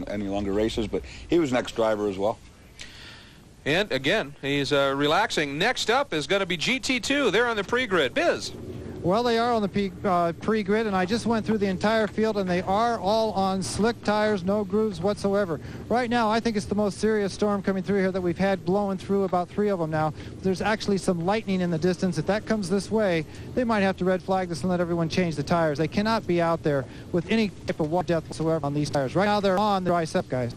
any longer races, but he was next driver as well. And again, he's relaxing. Next up is going to be GT2. They're on the pre-grid. Biz. Well, they are on the pre-grid, and I just went through the entire field, and they are all on slick tires, no grooves whatsoever. Right now, I think it's the most serious storm coming through here that we've had, blowing through about 3 of them now. There's actually some lightning in the distance. If that comes this way, they might have to red flag this and let everyone change the tires. They cannot be out there with any type of water depth whatsoever on these tires. Right now, they're on the dry set, guys.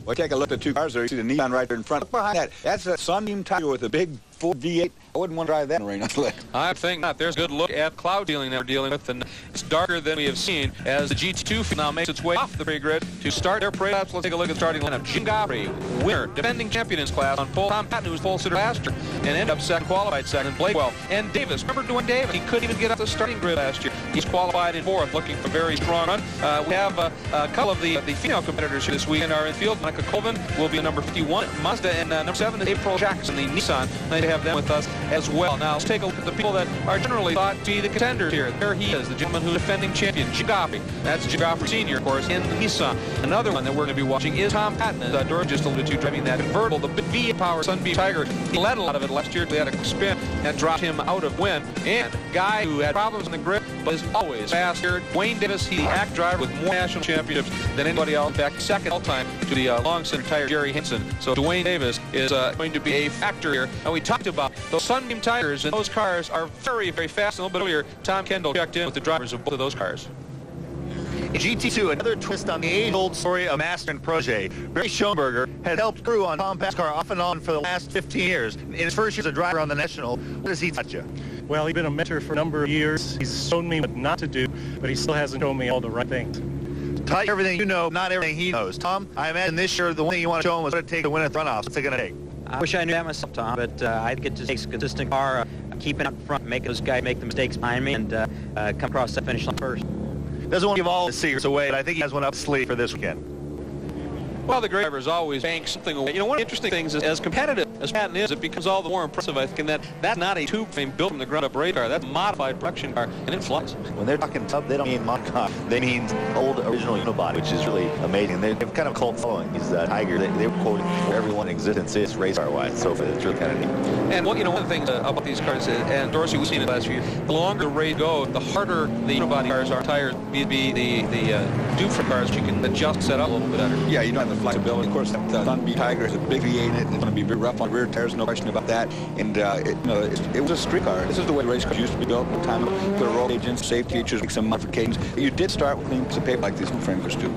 Well, take a look at the 2 cars there. You see the Nissan right there in front. Look behind that. That's a Sunbeam tire with a big Ford V8. I wouldn't want to drive that in rain on slick. I think not. There's a good look at cloud sealing that we're dealing with, and it's darker than we have seen as the GT2 now makes its way off the pre-grid to start their parade laps. Let's take a look at the starting lineup. Jim Godfrey, winner, defending champion in his class on pole. Tom Patton, who was pole sitter last year, and ended up second, qualified second. Blakewell and Davis. Remember Dwayne Davis? He couldn't even get off the starting grid last year. He's qualified in 4th, looking for a very strong run. We have a couple of the female competitors here this weekend are in field. Monica Colvin will be number 51, Mazda, and number 7 is April Jackson, the Nissan. Nice to have them with us as well. Now, let's take a look at the people that are generally thought to be the contenders here. There he is, the gentleman who's defending champion, Jim Godfrey. That's Jim Godfrey Sr., of course, in the Nissan. Another one that we're going to be watching is Tom Patton, as Doris just alluded to, driving that convertible, the big V8 power Sunbeam Tiger. He led a lot of it last year. They had a spin that dropped him out of win. And a guy who had problems in the grip, but is always fast here. Dwayne Davis, he's the act driver with more national championships than anybody else. In fact, second all time to the long-since retired Jerry Henson. So Dwayne Davis is going to be a factor here. And we talked about those Sunbeam tires, and those cars are very, very fast. A little bit earlier, Tom Kendall checked in with the drivers of both of those cars. GT2, another twist on the age-old story of master and protege. Barry Schoenberger had helped crew on Tom Patton's car off and on for the last 15 years. In his first year as a driver on the National, what does he taught you? Well, he's been a mentor for a number of years. He's shown me what not to do, but he still hasn't shown me all the right things. Taught you everything you know, not everything he knows. Tom, I imagine this year the one thing you want to show him was what it takes to win at runoffs. What's it going to take? I wish I knew that myself, Tom, but I think it just takes a consistent car, keeping up front, making those guys make the mistakes behind me, and come across the finish line first. Doesn't want to give all the secrets away, but I think he has one up his sleeve for this weekend. Well, the great drivers always bank something away. You know, one of the interesting things is, as competitive as Patton is, it becomes all the more impressive, I think, in that's not a tube-frame built from the ground-up race car. That's a modified production car, and it flies. When they're talking tub, they don't mean mod car. They mean old original unibody, which is really amazing. They've kind of cult following. These Tiger, they were quoting for everyone in existence is race car-wise, so it's really kind of neat. And, well, you know, one of the things about these cars, and Dorsey, we've seen it last few years, the longer the race goes, the harder the unibody cars are. Tires, be the dupe cars, you can adjust, set up a little bit better. Yeah, you don't have the flexibility. Of course, the Sunbeam Tiger has a big V8 in it. It's going to be very rough on rear tires, no question about that. And it was a street car. This is the way race cars used to be built at the time. Put a roll agents, safety features, make some modifications. You did start with clean piece of paper like these frame cars do.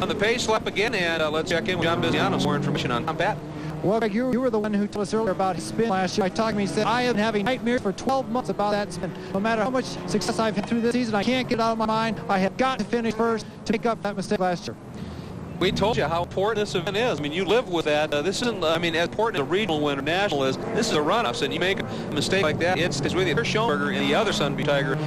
On the pace lap again, and let's check in with John Biziano. More information on Tom Patton. Well, Greg, you were the one who told us earlier about his spin last year. I talked to him, he said, I have been having nightmares for 12 months about that spin. No matter how much success I've had through this season, I can't get it out of my mind. I have got to finish first to make up that mistake last year. We told you how important this event is. I mean, you live with that. This isn't, I mean, as important as a regional win or national is, this is a runoffs, and you make a mistake like that, it's with you. There's Schoenberger and the other Sunbeam Tiger.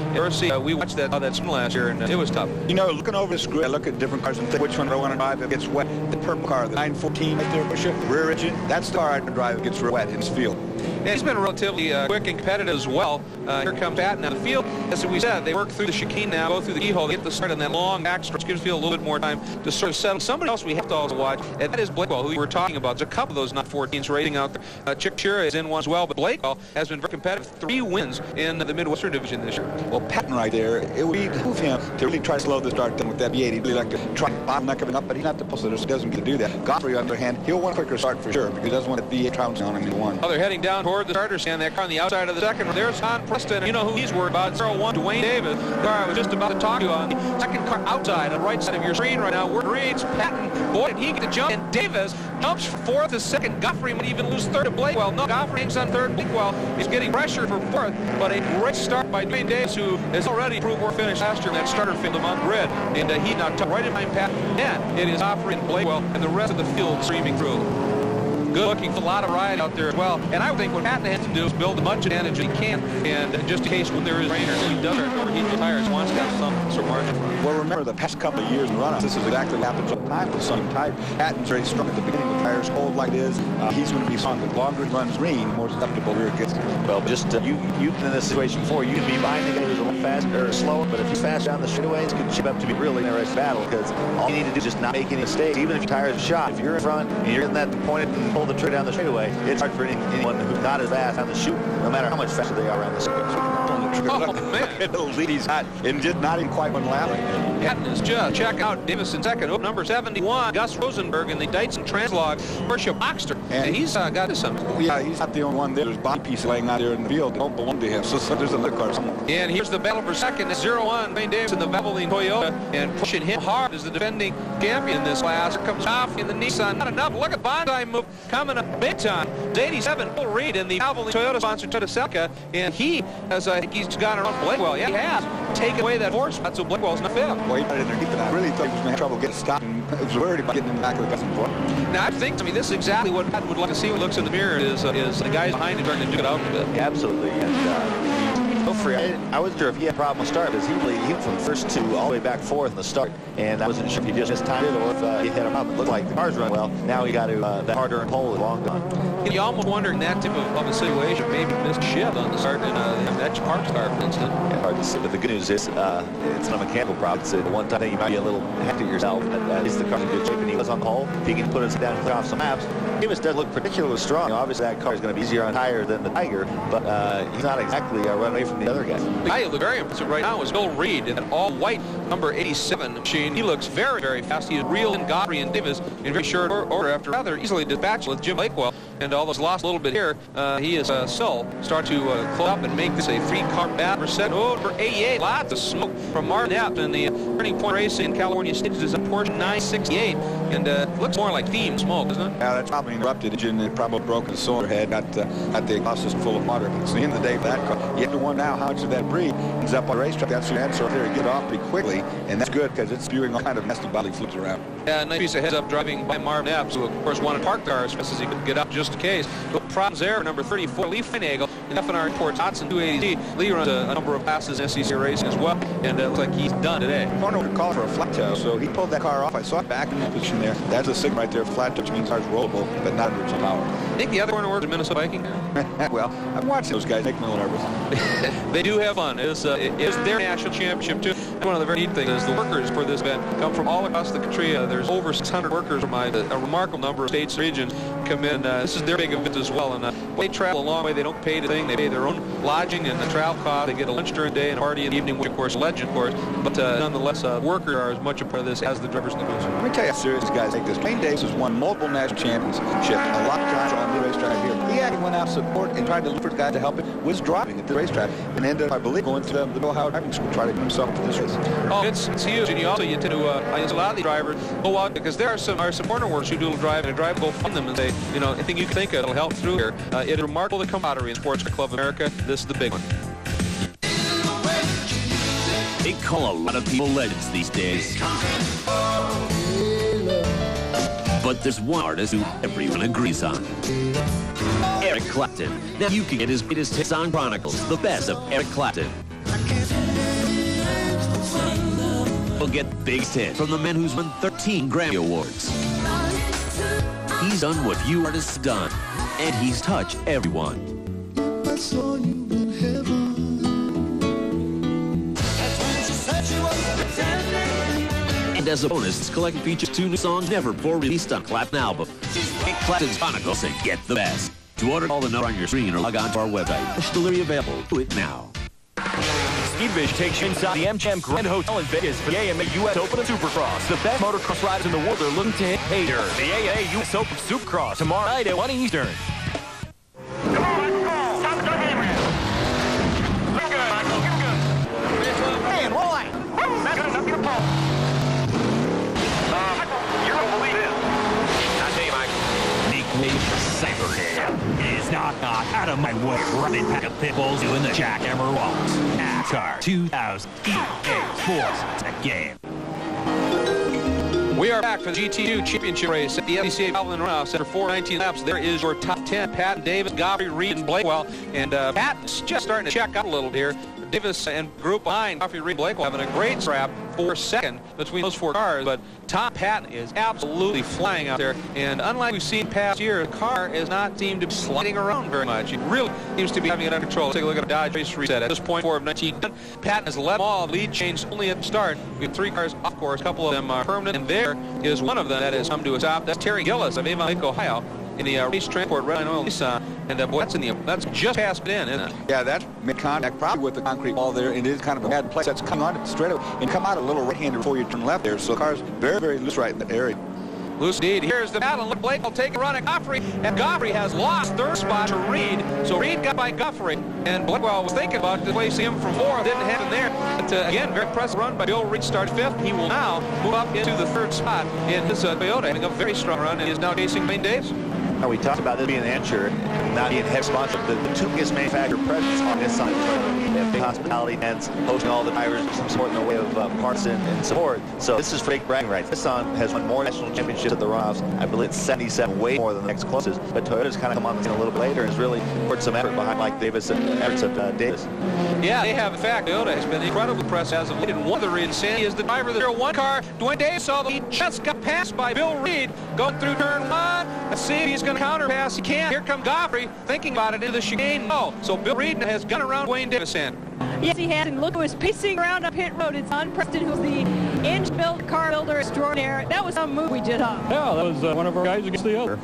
We watched that spin last year, and it was tough. You know, looking over the screen, I look at different cars and think which one do I want to drive if it gets wet. The purple car, the 914 right there, push it, rear engine, that's the car I drive if it gets real wet in this field. And he's been relatively quick and competitive as well. Here comes Patton. Now the field, as we said, they work through the chicane now, go through the keyhole, get the start on that long back stretch, gives the field a little bit more time to sort of settle. Somebody else we have to also watch, and that is Blakewell, who we were talking about. There's a couple of those 914s racing out there. Chick Shira is in one as well, but Blakewell has been very competitive. 3 wins in the Midwestern Division this year. Well, Patton right there, it would behoove him to really try to slow the start down with that V8. He'd really like to try to bottleneck him up, but he's not the pulser, so he doesn't get to do that. Godfrey, on the other hand, he'll want a quicker start for sure, because he doesn't want the V8 trouncing on him in one. Well, they're heading down toward the starter stand. That car on the outside of the second. There's Don Preston. You know who he's worried about. 01 Dwayne Davis. The car I was just about to talk to you on. The second car outside on the right side of your screen right now. Where it reads Patton. Boy, did he get to jump. And Davis jumps from 4th to 2nd. Godfrey might even lose 3rd to Blakewell. No, Godfrey hangs on 3rd. Blakewell is getting pressure for 4th. But a great start by Dwayne Davis, who has already proved more finish last year in that starter field on grid. And he knocked right in behind Patton. And it is Godfrey and Blakewell and the rest of the field streaming through. Good looking, a lot of ride out there as well. And I would think what Patton has to do is build as much advantage as he can, and just in case when there is rain or he does overheat the tires, wants to have some sort of margin. Well, remember the past couple of years in runoffs, this is exactly what happens all the time with Sunbeam Tiger. Patton's very strong at the beginning with tires cold like it is. He's going to be strong. The longer he runs green, more susceptible rear gets. Well, just you've been in this situation before. You can be behind the guy who's fast or slower, but if he's fast down the straightaways, it could shape up to be really interesting battle, because all you need to do is just not make any mistakes. Even if your tires are shot, if you're in front and you're in that point and pull the trigger down the straightaway, it's hard for anyone who's not as fast on the chute, no matter how much faster they are around the circuit. Oh, man. Look at the lead he's got in just not even quite one lap. Patton is just check out Davis in second. Oh, number 71, Gus Rosenberg in the Dyson Translog, Porsche Boxster. And he's got something. Yeah, he's not the only one there. There's body pieces laying out there in the field that don't belong to him. So there's another car somewhere. And here's the battle for second. It's 0-1. Wayne Davis in the Valvoline Toyota, and pushing him hard as the defending champion in this class. Here comes off in the Nissan. Not enough. Look at Bondai move coming up big time. It's 87. Bill Reed in the Valvoline Toyota sponsored Toyota SCCA, and he has, I think he's got it on Blakewell. Yeah, he has taken away that horse. That's so Blakewell's not fit. Well, he got it underneath, and I really thought he was going to have trouble getting stopped, and I was worried about getting in the back of the custom floor. Now, I think, this is exactly what Pat would like to see when he looks in the mirror, is the guys behind him starting to do it out a bit. Yeah, absolutely. And feel free. I wasn't sure if he had a problem with start, because he went from first to all the way back fourth in the start, and I wasn't sure if he just mistimed it or if he had a problem. It looked like the car's run well. Now he got to that harder and pole is long gone. You almost wonder in that type of a situation, maybe missed shift on the start in that park start, for instance. Yeah, hard to see, but the good news is it's not a mechanical problem. It's a one-time thing. You might be a little hectic yourself, but at least the car's in good shape, and he was on the pole. If he can put us down and clear off some laps, Davis does look particularly strong. Obviously, that car is going to be easier on tire than the Tiger, but he's not exactly run away from the other guys. The guy who looks very impressive right now is Bill Reed in an all-white number 87 machine. He looks very, very fast. He is real in Godfrey and Davis in very short order after rather easily dispatched with Jim Blakewell. And although he's lost a little bit here, he is still start to close up and make this a three-car battle for set. Oh, for 88, lots of smoke from Martin Epp in the Turning Point Racing in California Stages is a Porsche 968, and looks more like theme smoke, doesn't it? Yeah, that's probably an erupted engine. It probably broke the cylinder head, got the exhaust system full of water. But it's the end of the day for that car. You have to wonder now how much of that breed ends up on the racetrack. That's your answer there to get off pretty quickly, and that's good because it's spewing all kind of nasty body fluids around. Yeah, nice piece of heads-up driving by Marvin Epps, who of course wanted to park the car as fast as he could get up just in case. No problems there. Number 34, Lee Feinagel, in FNR reports Hotson 280Z. Lee runs a number of classes in SCCA Racing as well, and it looks like he's done today. Corner would call for a flat toe, so he pulled that car off. I saw it back in the position there. That's a signal right there, flat toe, which means car's rollable, but not under some power. I think the other corner works in Minnesota Viking. Well, I'm watching those guys make me a little nervous. They do have fun. It is their national championship too. One of the very neat things is the workers for this event come from all across the country. There's over 600 workers from a remarkable number of states and regions come in. This is their big event as well, and they travel a long way. They don't pay a thing. They pay their own lodging and the travel cost. They get a lunch during the day and a party in the evening, which of course legend, of course. But nonetheless, workers are as much a part of this as the drivers and the booths. Let me tell you how serious these guys take this. Wayne Davis has won multiple national championships a lot of times on the racetrack here. He actually went out to support and tried to look for guys to help him with his driving at the racetrack, and ended up, I believe, going to the Bill Howard driving school to try to get himself to this race. Oh, it's huge, and you tend to a lot of these drivers go out because there are some corner workers who do drive, and a driver go find them and say, anything you can think of that'll help through here. It is remarkable the camaraderie in Sports Car Club of America. This is the big one. They call a lot of people legends these days. But there's one artist who everyone agrees on. Eric Clapton. Now you can get his latest hits on Chronicles, the best of Eric Clapton. We'll get big hits from the man who's won 13 Grammy Awards. He's done what few artists have done, and he's touched everyone. And as a bonus, this collection features 2 new songs never before released on Clapton album. Get Clapton's Chronicles and get the best. To order, call the number on your screen or log on to our website. Fresh delivery available. Do it now. Speedfish takes you inside the MGM Grand Hotel in Vegas for the AMA US Open of Supercross. The best motocross riders in the world are looking to hit pay dirt. The AMA US Open of Supercross tomorrow night at 1 Eastern. Come on, let's go. Stop the game, man. Look good, Michael. Get good. Man, why? That's good enough. Get a pole. Michael, you're going to believe this. I tell you, Michael. Nickname Saturday is not out of my way. Running pack of pit bulls doing the jackhammer walks. NASCAR 2000 EA Force Tech Game. We are back for the GT2 Championship race at the SCCA Valvoline Runoffs. After 419 laps, there is your top 10. Pat Davis, Godfrey, Reed, and Blakewell. And Pat's just starting to check out a little here. Davis and group behind Godfrey, Reed, Blakewell having a great scrap. for second between those 4 cars, but Tom Patton is absolutely flying out there, and unlike we've seen past year, the car has not seemed to be sliding around very much. He really seems to be having it under control. Let's take a look at a Dodge race reset. At this point, 4 of 19, Patton has led them all. The lead changed only at the start. We have 3 cars off course, a couple of them are permanent, and there is one of them that has come to a stop. That's Terry Gillis of Avon Lake, Ohio, in the race transport Red Line Oil Nissan, and boy, that's just past it in, isn't it? Yeah, that's mid contact, probably with the concrete wall there, and it is kind of a bad place. That's coming on it straight up and come out a little right-handed before you turn left there, so the car's very, very loose right in that area. Loose indeed. Here's the battle. Look, Blake will take a run at Goffrey, and Goffrey has lost 3rd spot to Reed. So Reed got by Goffrey, and Blackwell was thinking about displacing him from 4th. Didn't happen there. But again, very impressive run by Bill Reed. Starts 5th. He will now move up into the 3rd spot in his Toyota, having a very strong run, and he is now chasing Wayne Davis. Now, we talked about this being an amateur and not being heavy sponsor. The 2 biggest manufacturer presence on this side. They have big hospitality events, hosting all the drivers, some support in the way of parts and support. So this is fake bragging rights. Nissan has won more national championships at the Runoffs. I believe it's 77, way more than the next closest. But Toyota's kind of come on the scene a little bit later and has really poured some effort behind Mike Davis and efforts of Davis. Yeah, they have. In fact, Toyota has been incredibly impressive as of late. And one of the reasons Sandy is the driver of the 01 car. Dwayne Davis saw the lead, just got passed by Bill Reed going through turn 1. Let's see if he's going to counter pass. He can't. Here comes Goffrey thinking about it into the chicane. No. So Bill Reed has gone around Wayne Davis in. Yes, he has. And look who is pacing around up pit road. It's Don Preston, who's the engine-built car builder extraordinaire. That was some move we did, huh? Yeah, that was one of our guys against the other.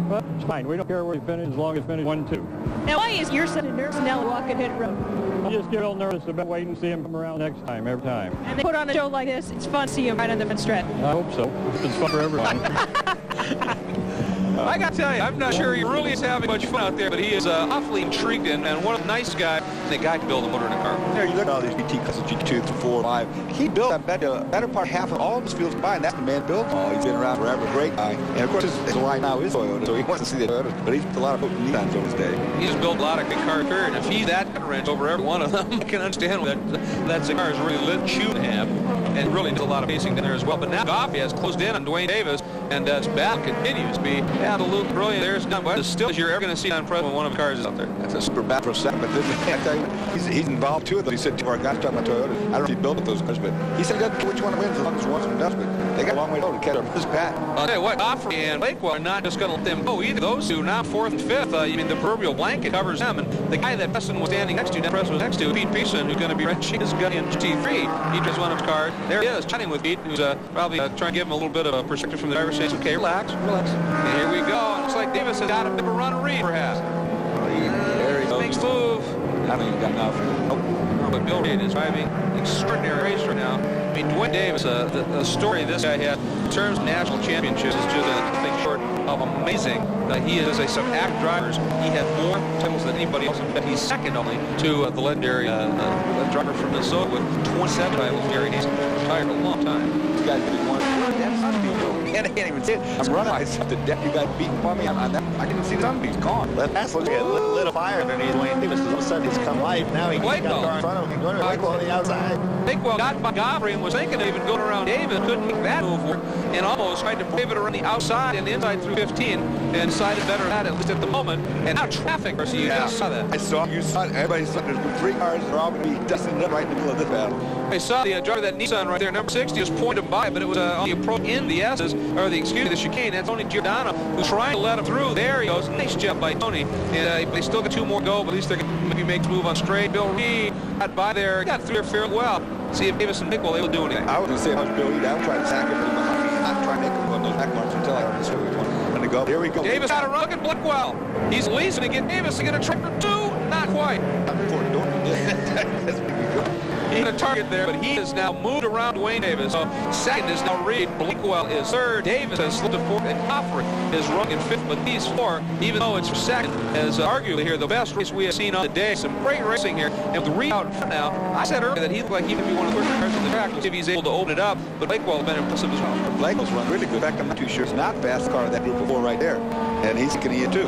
But it's fine. We don't care where we finish as long as finish 1-2. Now, why is your son nervous now walking pit road? I just get a little nervous about waiting to see him come around next time, every time. And they put on a show like this. It's fun to see him right on the front stretch. I hope so. It's fun for everyone. I got to tell you, I'm not sure he really is having much fun out there, but he is awfully intrigued and one of the nice guys. The guy can build a motor in a car. There you look at all these GT classes, GT2, 4, 5. He built, I bet, the better part half of all of his fields combined. That's the man built. Oh, he's been around forever. Great guy. And of course, his line now is Toyota, so he wants to see the Toyotas. But he's a lot of Nissans over his day. He's built a lot of good cars, and if he's that wrench over every one of them, I can understand that car is really lit chew to have, and really does a lot of pacing down there as well. But now Goffrey has closed in on Dwayne Davis, and his battle continues to be absolutely brilliant. There's not as still as you're ever going to see on press when one of the cars is out there. That's a super battle for a second, but this, I tell you, he's involved too. He said to our guys talking about Toyota, I don't know if he built those cars, but he said he doesn't care which one wins as long as one does. But they got a long way to go to catch up. This Pat. I'll tell you what, Goffrey and Blakewell are not just going to let them go either. Those two now 4th and 5th. I mean, the proverbial blanket covers them, and the guy that Preston was standing next to, Preston was next to, Pete Pearson, who's going to be wrenching his gun in GT3. He just won his card. There he is, chatting with Pete, who's probably trying to give him a little bit of a perspective from the driver, saying, okay, relax. And here we go. Looks like Davis has got a bit of a run of Reed, perhaps. There he goes. Makes move. I think he's got enough. But Bill Reed is driving extraordinary race right now. I mean, Dwayne Davis, the story this guy had in terms of national championships is just a thing short of amazing. He is a some act drivers. He had more titles than anybody else. In fact, he's second only to the legendary driver from Minnesota with 27 titles. Gary Hayes retired a long time. This guy's been one. I can't even see it. I'm running myself to death. You guys beating upon me on that. I didn't see the sun. He's gone. That's look at lit a fire underneath Dwayne Davis. All of a sudden he's come life. Now he's got the car in front of him. Going to Blakewell on the outside. Blakewell got by Goffrey and was thinking of even going around Davis. Couldn't make that move work, and almost tried to brave it around the outside and the inside through 15, and decided better at least at the moment. And now traffic. So you just saw that. I saw you saw it. Everybody saw it. There's 3 cars that are all going to be dusting up right in the middle of this battle. I saw the driver of that Nissan right there, number 60, just pointed him by, but it was on the approach in the S's, or the chicane. That's Tony Giordano who's trying to let him through. There he goes. Nice job by Tony. And they still got 2 more to go, but at least they're going to maybe make a move on straight. Bill Reed got by there. Got through there fairly well. See if Davis and Blakewell able to do anything. I was going to say how much Bill Reed. I was trying to sack him, but he's not trying to make him on those back marks until I heard this one. Going to go. Here we go. Davis got a run at Blakewell. He's at least going to get Davis to get a trick or 2. Not quite. Not before the door. That's pretty good. He had a target there, but he has now moved around Dwayne Davis. So second is now Reed. Blakewell is third. Davis has slipped to 4th, and Goffrey is running in 5th. But these 4, even though it's second, is arguably here the best race we have seen on the day. Some great racing here. And with Reed out in front now, I said earlier that he looked like he could be one of the first cars on the track. We'll see if he's able to open it up. But Blakewell has been impressive as well. Blakewell's run really good. In fact, I'm not too sure it's not fast car of that group of 4 right there. And he's going to get 2.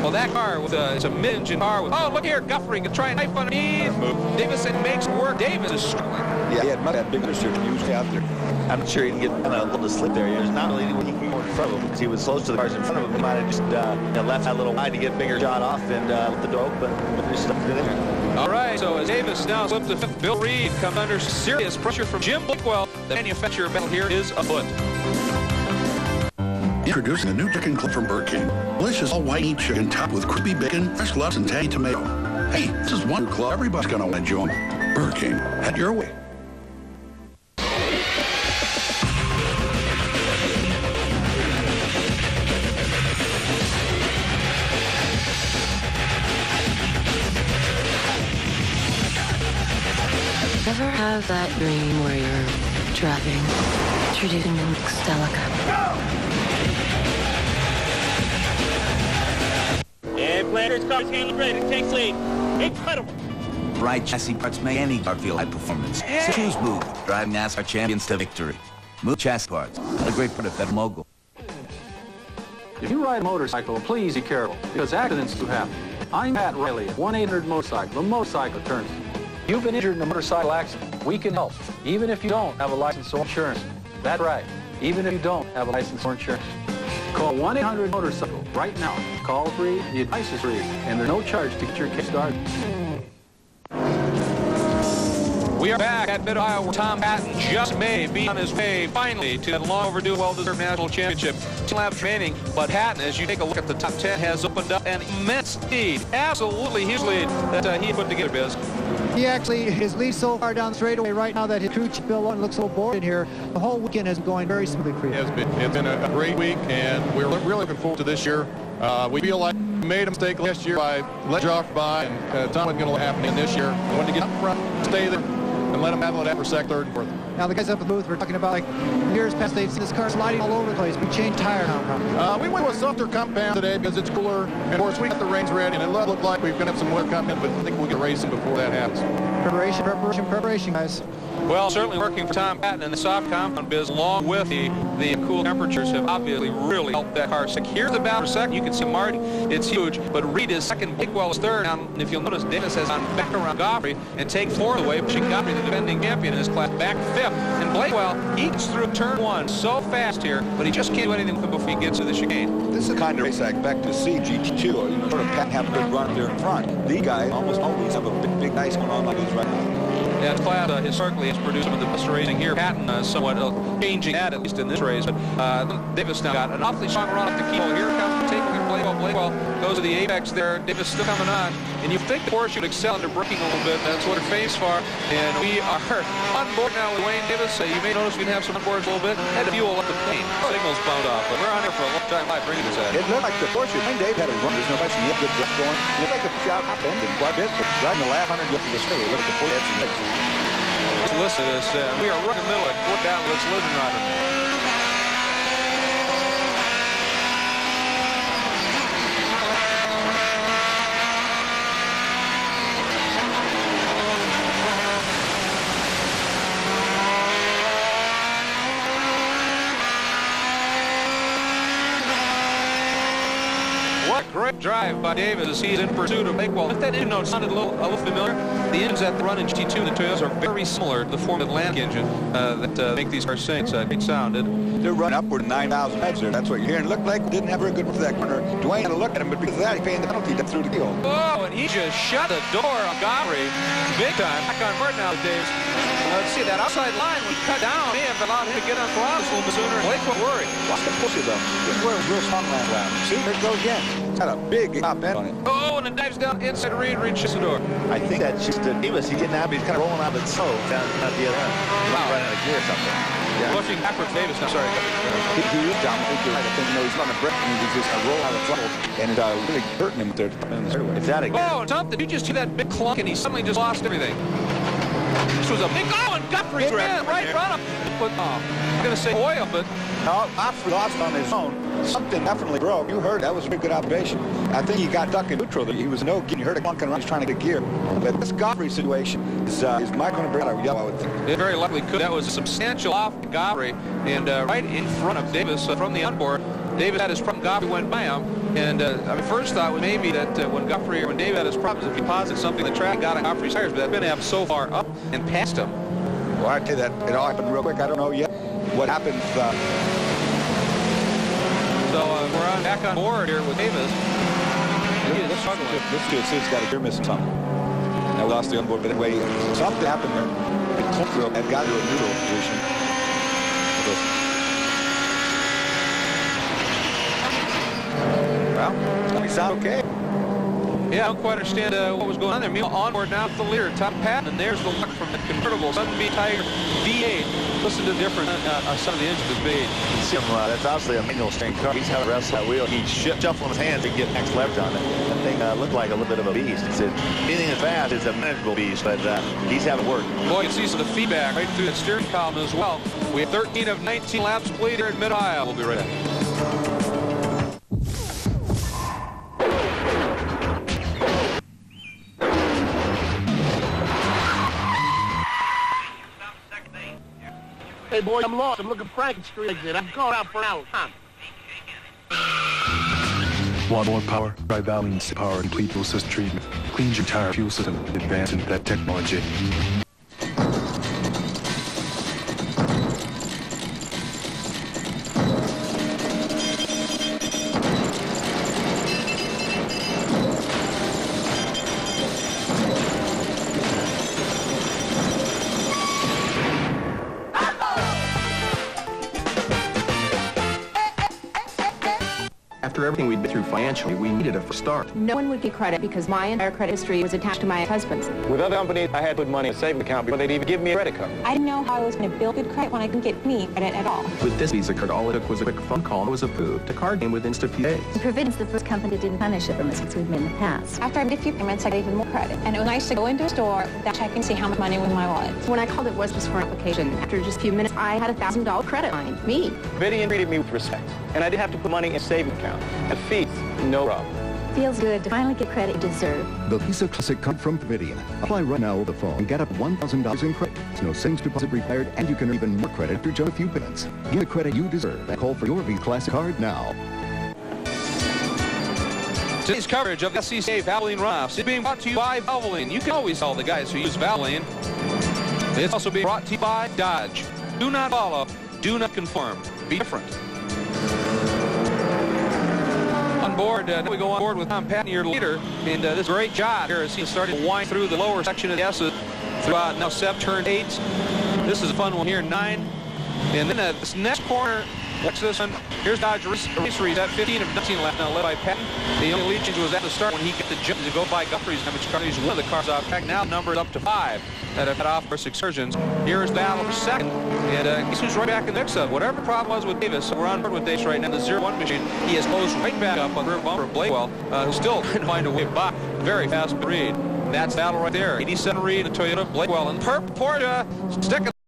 Well, that car with it's a mid-engine car with, oh, look here, Goffrey can try and knife underneath. Davis makes it work. Davis is struggling. Yeah, he had that big shift usually out there. I'm sure he can get kind of a little slip there. There's not really anyone he can go in front front of him. He was close to the cars in front of him. He might have just left that little wide to get a bigger shot off and let the door open. But just stuck it in there. All right, so as Davis now slipped to fifth, Bill Reed comes under serious pressure from Jim Blackwell. The manufacturer battle here is afoot. Introducing the new chicken club from Burger King. Delicious all-white meat chicken topped with crispy bacon, fresh lettuce, and tangy tomato. Hey, this is one club everybody's gonna want to join. Burger King, head your way. Ever have that dream where you're driving, introducing the next Delica? And Flanders' car's handling great. It takes lead. Incredible. Right chassis parts make any car feel high performance. So choose Move, driving NASCAR champions to victory. Move chassis parts, a great part of Federal Mogul. If you ride a motorcycle, please be careful, because accidents do happen. I'm Pat Riley at 1-800-MOTORCYCLE, the motorcycle attorney. You've been injured in a motorcycle accident, we can help, even if you don't have a license or insurance. That's right, even if you don't have a license or insurance. Call 1-800-MOTORCYCLE right now. Call free, the advice is free, and there's no charge to get your case started. We are back at Mid-Ohio where Tom Patton just may be on his way finally to that long overdue, well-deserved national championship. 2 laps remaining, but Patton, as you take a look at the top 10, has opened up an immense lead. Absolutely huge lead that he put together, Biz. He actually, his lead so far down the straightaway right now that his crew chief Bill Owen looks a little bored in here. The whole weekend has been going very smoothly for you. It's been a great week, and we're really looking forward to this year. We feel like we made a mistake last year by letting you off by, and Tom wasn't going to let it happen this year. We wanted to get up front, stay there, and let them battle it out for second, third, and fourth. Now the guys up at the booth were talking about, like, years past they've seen this car sliding all over the place. We changed tire now. We went with softer compound today because it's cooler, and of course we got the rains ready, and it looked like we're going to have some weather coming in, but I think we'll get racing before that happens. Preparation, guys. Well, certainly working for Tom Patton and the soft compound biz, along with the cool temperatures, have obviously really helped that car. Here's the battle for second. You can see Marty. It's huge, but Reed is second. Blackwell is third. Now, if you'll notice, Davis has on back around Goffrey and take fourth away, pushing Goffrey, the defending champion in this class, back fifth. And Blackwell, he gets through turn 1 so fast here, but he just can't do anything with him before he gets to the chicane. This is the kind of race I expect to see GT2, or sort of Patton have a good run there in front. These guys almost always have a big ice going on like this right now. Yeah, class historically has produced some of the best racing here. Patton somewhat changing that, at least in this race. But Davis now got an awfully strong run up the key. Here comes taking it. Blackwell goes to the apex there. Davis still coming on. And you think the Porsche would excel into braking a little bit. That's what they're famous for. And we are on board now with Wayne Davis. You may notice we didn't have some on boards a little bit. Had to fuel up the plane. Signals blown off. But we're on here for a long time live bringing this out. It looked like the Porsche. Wayne Davis had a run. There's no question. He had good drift going. It looked like the shot hop ended quite a bit. But driving the last 100 up to the straight. Look at the Porsche. Let's listen to this. We are right in the middle of it. Down. Let's listen right in. What a great drive by Davis as he's in pursuit of Blackwell. If that engine note sounded a little familiar, the engines that run in GT2 and the Toyotas are very similar to the Ford Atlantic engine that make these cars sing. It's a great sound. They're running upward 9,000 heads there. That's what you're hearing. Looked like we didn't have very good run for that corner. Dwayne had to look at him, but because of that, he paid the penalty through the deal. Oh, and he just shut the door on Goffrey big time. Back on board now, Davis. Let's see, that outside line was cut down. May have allowed him to get on throttle a little bit sooner. Blackwell worried. Watch the Porsche, though. This is where it was real strong last lap. See, there it goes again. It's got a big top end on it. Oh, and it dives down inside Reed. Reed shuts the door. I think that's just Davis. He didn't have. He's kind of rolling out of it slow down at the other end. He might run out of gear or something. Yeah. Pushing backwards, Davis. I'm sorry. He is down. I think you're right. I think, he's on the brake and he's just roll out of throttle, and it's really hurting him there in the straightaway. Is that again? Oh, Tom, did you just hear that big clunk and he suddenly just lost everything? This was a big, and Guthrie ran right in front of him. But, I'm going to say oil, but... No, Godfrey lost on his own. Something definitely broke. You heard that was a pretty good observation. I think he got stuck in neutral. He was no gear. You heard it clunking around. He's trying to get gear. But this Godfrey situation is Mike going to bring out a yellow, I would think. It very likely could. That was a substantial off Godfrey, and right in front of Davis from the onboard. Davis had his problem. Godfrey went by him. And first thought was maybe that when David had his problems, if he posited something, the track got on Godfrey's tires, but that's been up so far up and past him. Well, I tell you that it all happened real quick. I don't know yet what happened. So we're back on board here with Davis. This dude's got a gear missing something. Now we lost the onboard, but anyway, something happened there. It close through and got to a neutral position. Well, we sound okay. Yeah, I don't quite understand what was going on there. Meanwhile, onboard now with the leader, Tom Patton, and there's the look from the convertible Sunbeam Tiger V8. Listen to the difference some of the engine is made. You can see him, that's obviously a manual strength car. He's having to wrestle that wheel. He's shuffling his hands to get next leverage on it. That thing looked like a little bit of a beast. Anything that's fast is a manageable beast, but he's having work. Boy, you can see some of the feedback right through the steering column as well. We have 13 of 19 laps complete here at Mid-Ohio. We'll be right back. Hey, boy, I'm lost. I'm looking for Franklin Street exit. I've gone out for an hour. Come on. Want more power? Try Balance Power Complete Fuel System Treatment. Cleans your entire fuel system. Advanced in that technology. After everything we'd been through financially, we needed a fresh start. No one would get credit because my entire credit history was attached to my husband's. With other companies, I had to put money in a savings account before they'd even give me a credit card. I didn't know how I was going to build good credit when I couldn't get me credit at all. With this Visa card, all it took was a quick phone call and it was approved. The card came within just a few days. Providence, the first company that didn't punish it for mistakes we've made in the past. After I made a few payments, I got even more credit. And it was nice to go into a store without checking to see how much money was in my wallet. When I called, it was just for an application. After just a few minutes, I had a $1,000 credit line. Me. Vivian treated me with respect, and I didn't have to put money in a savings account. And fees, no problem. Feels good to finally get credit you deserve. The Visa Classic card from Providian. Apply right now over the phone and get up $1,000 in credit. There's no savings deposit required, and you can earn even more credit after just a few payments. Get the credit you deserve and call for your Visa Classic card now. Today's coverage of the SCCA Valvoline Runoffs is being brought to you by Valvoline. You can always tell the guys who use Valvoline. It's also being brought to you by Dodge. Do not follow. Do not conform. Be different. On board, we go on board with Tom Patton, your leader, and this great job here as he started to wind through the lower section of the S's throughout now 7, turn 8. This is a fun one here, 9. And then this next corner, watch this one. Here's Dodge race at 15 of 19 left now, led by Patton. The only lead change was at the start when he got the jump to go by Guthrie's number. He's one of the cars off track. Now numbered up to 5 that have had off for excursions. Here's battle for second. And guess who's right back in the mix-up? Whatever the problem was with Davis, so we're on board with Davis right now. The 0-1 machine, he has closed right back up on the rear bumper of Blakewell, who's still trying to find a way back. Very fast read. That's battle right there. 87 Reed, a Toyota, Blakewell, and Porta sticking.